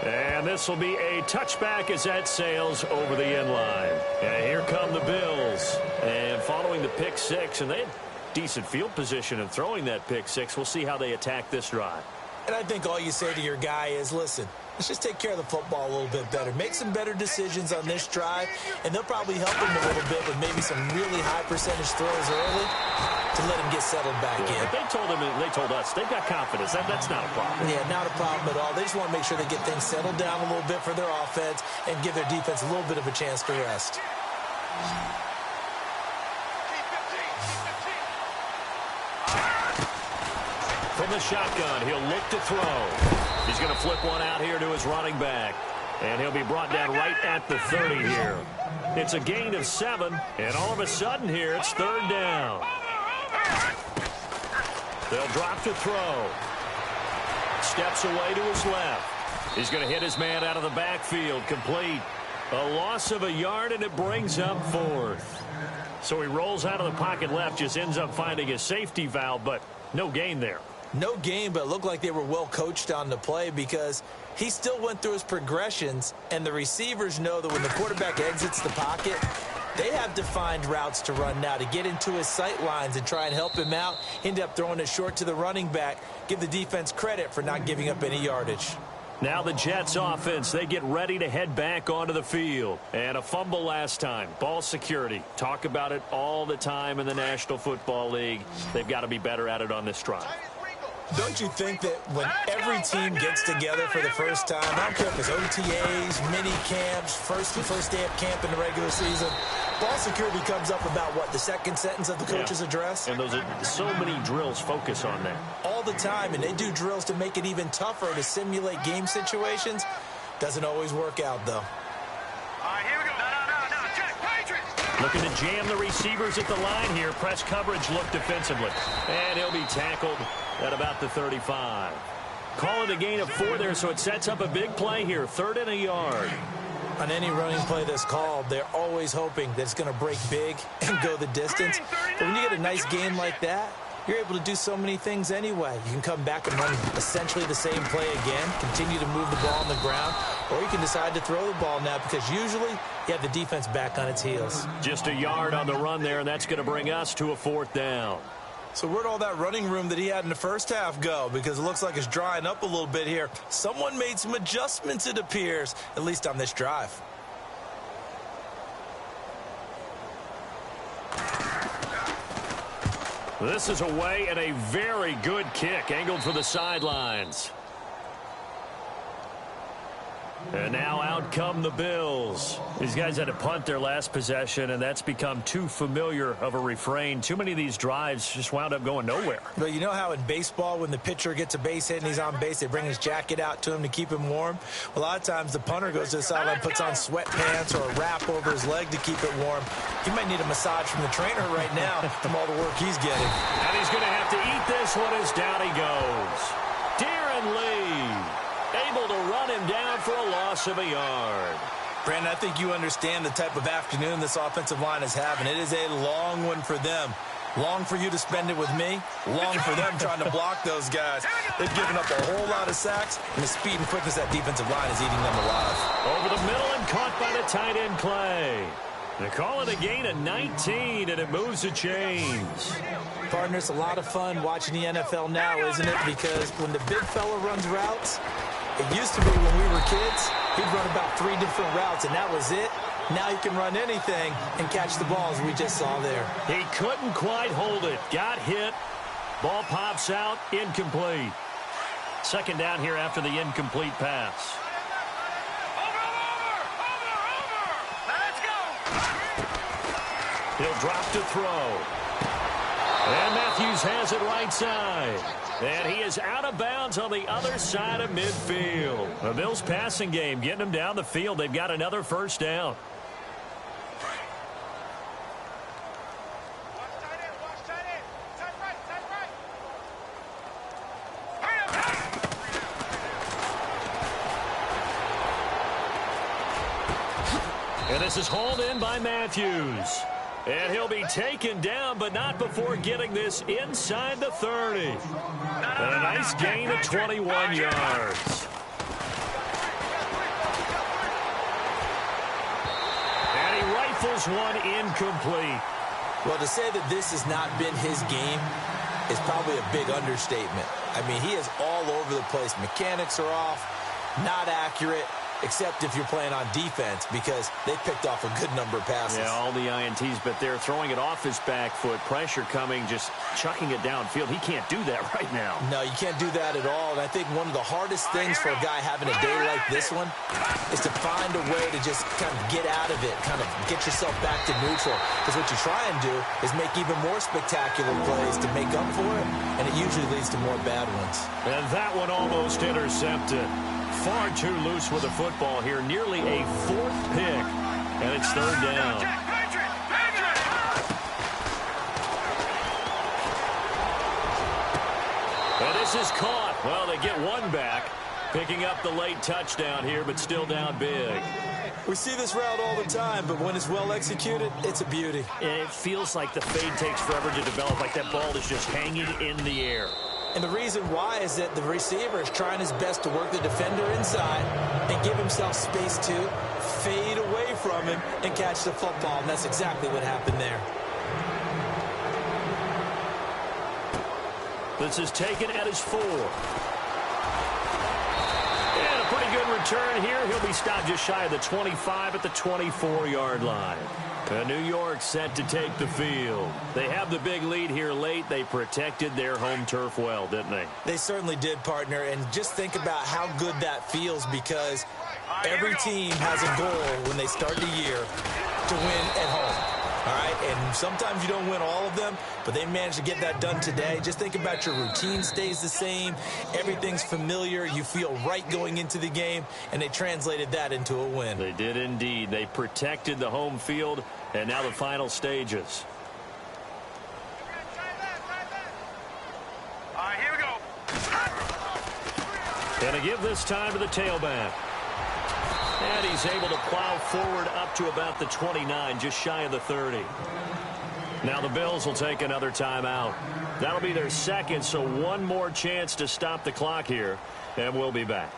And this will be a touchback as that sails over the end line. And here come the Bills. And following the pick six, and they had decent field position in throwing that pick six. We'll see how they attack this drive. And I think all you say to your guy is, listen, let's just take care of the football a little bit better. Make some better decisions on this drive, and they'll probably help him a little bit with maybe some really high percentage throws early to let him get settled back in. They told us they've got confidence. That's not a problem. Yeah, not a problem at all. They just want to make sure they get things settled down a little bit for their offense and give their defense a little bit of a chance to rest. From the shotgun, he'll look to throw. He's going to flip one out here to his running back. And he'll be brought down right at the 30 here. It's a gain of 7, and all of a sudden here, it's third down. They'll drop to throw. Steps away to his left. He's going to hit his man out of the backfield, complete. A loss of a yard, and it brings up 4th. So he rolls out of the pocket left, just ends up finding a safety valve, but no gain there. No gain, but it looked like they were well coached on the play because he still went through his progressions, and the receivers know that when the quarterback exits the pocket, they have defined routes to run now to get into his sight lines and try and help him out. End up throwing it short to the running back. Give the defense credit for not giving up any yardage. Now the Jets offense, they get ready to head back onto the field. And a fumble last time. Ball security. Talk about it all the time in the National Football League. They've got to be better at it on this drive. Don't you think that when every team gets together for the first time, I don't care if it's OTAs, mini camps, first day of camp in the regular season, ball security comes up about what, the second sentence of the coach's address? And those are so many drills focus on that. All the time, and they do drills to make it even tougher to simulate game situations. Doesn't always work out, though. All right, here we go. No, check, Patriots. Looking to jam the receivers at the line here. Press coverage look defensively. And he'll be tackled at about the 35. Call it a gain of 4 there, so it sets up a big play here. 3rd and a yard. On any running play that's called, they're always hoping that it's going to break big and go the distance. But when you get a nice gain like that, you're able to do so many things anyway. You can come back and run essentially the same play again, continue to move the ball on the ground, or you can decide to throw the ball now because usually you have the defense back on its heels. Just a yard on the run there, and that's going to bring us to a 4th down. So where'd all that running room that he had in the first half go? Because it looks like it's drying up a little bit here. Someone made some adjustments, it appears, at least on this drive. This is away and a very good kick, angled for the sidelines. And now out come the Bills. These guys had to punt their last possession, and that's become too familiar of a refrain. Too many of these drives just wound up going nowhere. But you know how in baseball, when the pitcher gets a base hit and he's on base, they bring his jacket out to him to keep him warm? Well, a lot of times the punter goes to the sideline, puts on sweatpants or a wrap over his leg to keep it warm. He might need a massage from the trainer right now from all the work he's getting. And he's going to have to eat this one as down he goes. Darren Lee able to run him down for a loss of a yard. Brandon, I think you understand the type of afternoon this offensive line is having. It is a long one for them. Long for you to spend it with me. Long for them trying to block those guys. They've given up a whole lot of sacks, and the speed and quickness that defensive line is eating them alive. Over the middle and caught by the tight end Clay. They call it a gain of 19, and it moves the chains. Partner, it's a lot of fun watching the NFL now, isn't it? Because when the big fella runs routes, it used to be when we were kids, he'd run about 3 different routes, and that was it. Now he can run anything and catch the ball, as we just saw there. He couldn't quite hold it. Got hit. Ball pops out. Incomplete. 2nd down here after the incomplete pass. He'll drop to throw. And Matthews has it right side. And he is out of bounds on the other side of midfield. The Bills passing game getting them down the field. They've got another 1st down. And this is hauled in by Matthews. And he'll be taken down, but not before getting this inside the 30. And a nice gain of 21 yards. rifles one incomplete. Well, to say that this has not been his game is probably a big understatement. I mean, he is all over the place. Mechanics are off, not accurate, except if you're playing on defense, because they picked off a good number of passes. Yeah, all the INTs, but they're throwing it off his back foot. Pressure coming, just chucking it downfield. He can't do that right now. No, you can't do that at all. And I think one of the hardest things for a guy having a day like this one is to find a way to just kind of get out of it, kind of get yourself back to neutral. Because what you try and do is make even more spectacular plays to make up for it, and it usually leads to more bad ones. And that one almost intercepted. Far too loose with the football here. Nearly a fourth pick. And it's third down. And this is caught. Well, they get one back. Picking up the late touchdown here, but still down big. We see this route all the time, but when it's well executed, it's a beauty. It feels like the fade takes forever to develop, like that ball is just hanging in the air. And the reason why is that the receiver is trying his best to work the defender inside and give himself space to fade away from him and catch the football. And that's exactly what happened there. This is taken at his 4. And a pretty good return here. He'll be stopped just shy of the 25 at the 24-yard line. New York set to take the field. They have the big lead here late. They protected their home turf well, didn't they? They certainly did, partner. And just think about how good that feels, because every team has a goal when they start the year to win at home. All right, and sometimes you don't win all of them, but they managed to get that done today. Just think about your routine stays the same. Everything's familiar. You feel right going into the game, and they translated that into a win. They did indeed. They protected the home field, and now the final stages. All right, here we go. Gonna give this time to the tailback. And he's able to plow forward up to about the 29, just shy of the 30. Now the Bills will take another timeout. That'll be their second, so one more chance to stop the clock here, and we'll be back.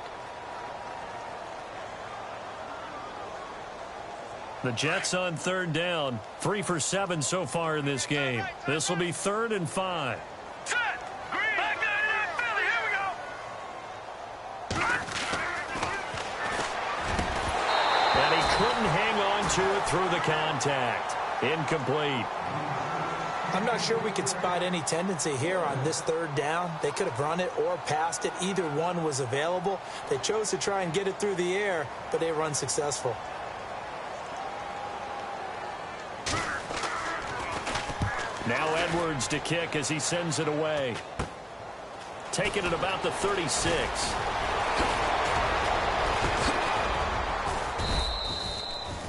The Jets on third down, 3 for 7 so far in this game. This will be 3rd and 5. Couldn't hang on to it through the contact. Incomplete. I'm not sure we could spot any tendency here on this third down. They could have run it or passed it. Either one was available. They chose to try and get it through the air, but they were unsuccessful. Now Edwards to kick as he sends it away. Taking it about the 36.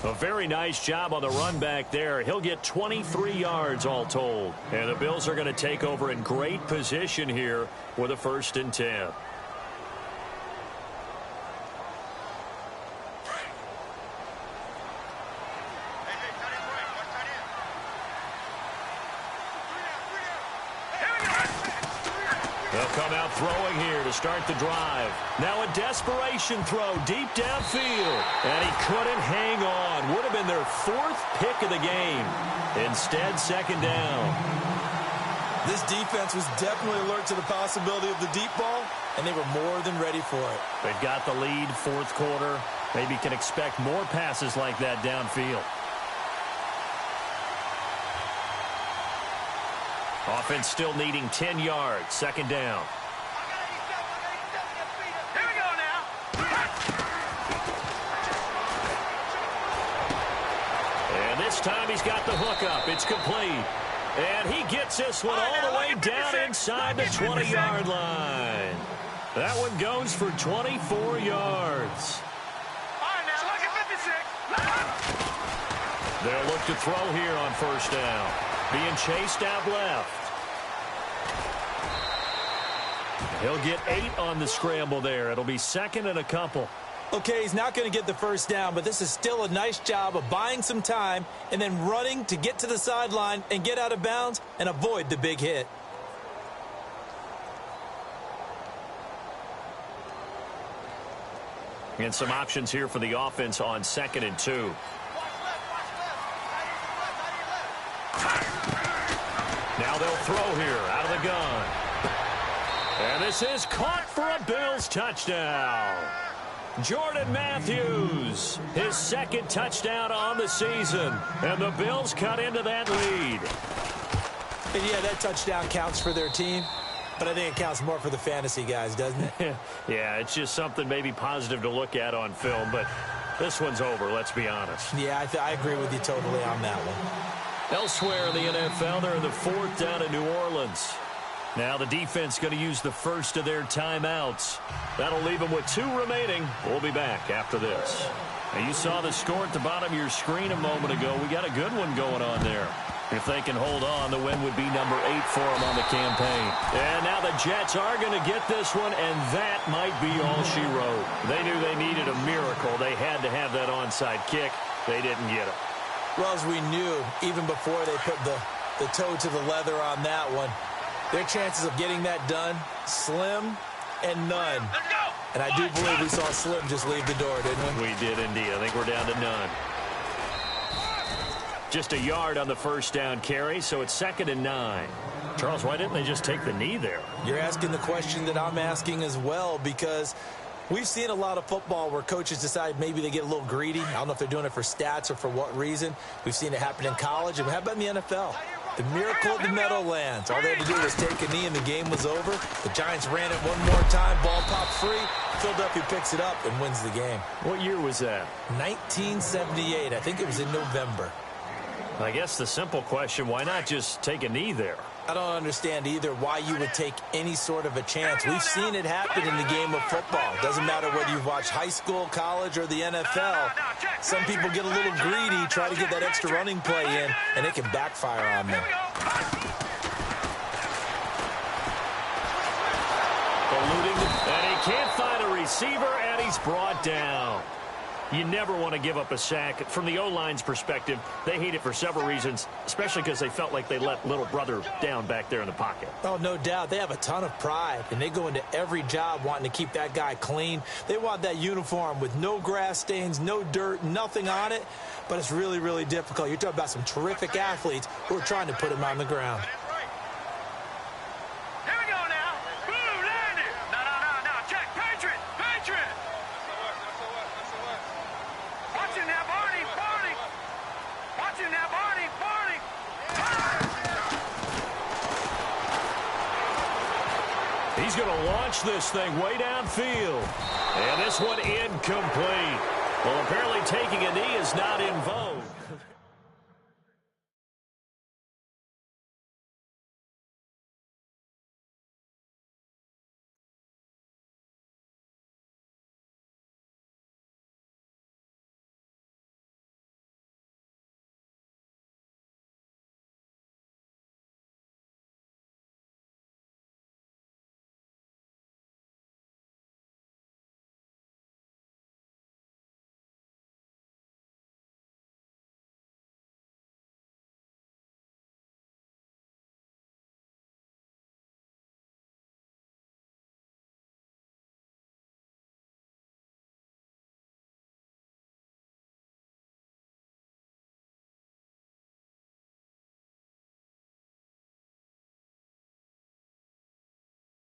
A very nice job on the run back there. He'll get 23 yards all told. And the Bills are going to take over in great position here with a 1st and 10. They'll come out throwing here to start the drive. Now a desperation throw deep downfield. And he couldn't hang on. Would have been their 4th pick of the game. Instead, 2nd down. This defense was definitely alert to the possibility of the deep ball, and they were more than ready for it. They've got the lead, 4th quarter. Maybe can expect more passes like that downfield. Offense still needing 10 yards. 2nd down. Here we go now. And this time he's got the hookup. It's complete. And he gets this one all the way down inside the 20-yard line. That one goes for 24 yards. All right, now look at 56. They'll look to throw here on 1st down. Being chased out left. He'll get 8 on the scramble there. It'll be 2nd and a couple. Okay, he's not going to get the 1st down, but this is still a nice job of buying some time and then running to get to the sideline and get out of bounds and avoid the big hit. And some options here for the offense on 2nd and 2. throw here out of the gun. And this is caught for a Bills touchdown. Jordan Matthews, his second touchdown on the season. And the Bills cut into that lead. And yeah, that touchdown counts for their team. But I think it counts more for the fantasy guys, doesn't it? Yeah, it's just something maybe positive to look at on film. But this one's over, let's be honest. Yeah, I agree with you totally on that one. Elsewhere in the NFL, they're in the 4th down in New Orleans. Now the defense going to use the first of their timeouts. That'll leave them with 2 remaining. We'll be back after this. Now you saw the score at the bottom of your screen a moment ago. We got a good one going on there. If they can hold on, the win would be number 8 for them on the campaign. And now the Jets are going to get this one, and that might be all she wrote. They knew they needed a miracle. They had to have that onside kick. They didn't get it. Well, as we knew, even before they put the toe to the leather on that one, their chances of getting that done, slim and none. And I do believe we saw Slim just leave the door, didn't we? We did indeed. I think we're down to none. Just a yard on the first down carry, so it's 2nd and 9. Charles, why didn't they just take the knee there? You're asking the question that I'm asking as well, because we've seen a lot of football where coaches decide maybe they get a little greedy. I don't know if they're doing it for stats or for what reason. We've seen it happen in college, and how about in the NFL? The miracle of the Meadowlands. All they had to do was take a knee, and the game was over. The Giants ran it one more time. Ball popped free. Philadelphia picks it up and wins the game. What year was that? 1978. I think it was in November. I guess the simple question, why not just take a knee there? I don't understand either why you would take any sort of a chance. We've seen it happen in the game of football. Doesn't matter whether you've watched high school, college, or the NFL. Some people get a little greedy, try to get that extra running play in, and it can backfire on them. And he can't find a receiver, and he's brought down. You never want to give up a sack. From the O-line's perspective, they hate it for several reasons, especially because they felt like they let little brother down back there in the pocket. Oh, no doubt. They have a ton of pride, and they go into every job wanting to keep that guy clean. They want that uniform with no grass stains, no dirt, nothing on it, but it's really, really difficult. You're talking about some terrific athletes who are trying to put him on the ground. Here we go now. Boom, landed. No. Check. Patriot. Watching now, Barney. Watching now, Barney. He's going to launch this thing way downfield. And this one incomplete. Well, apparently taking a knee is not in vogue.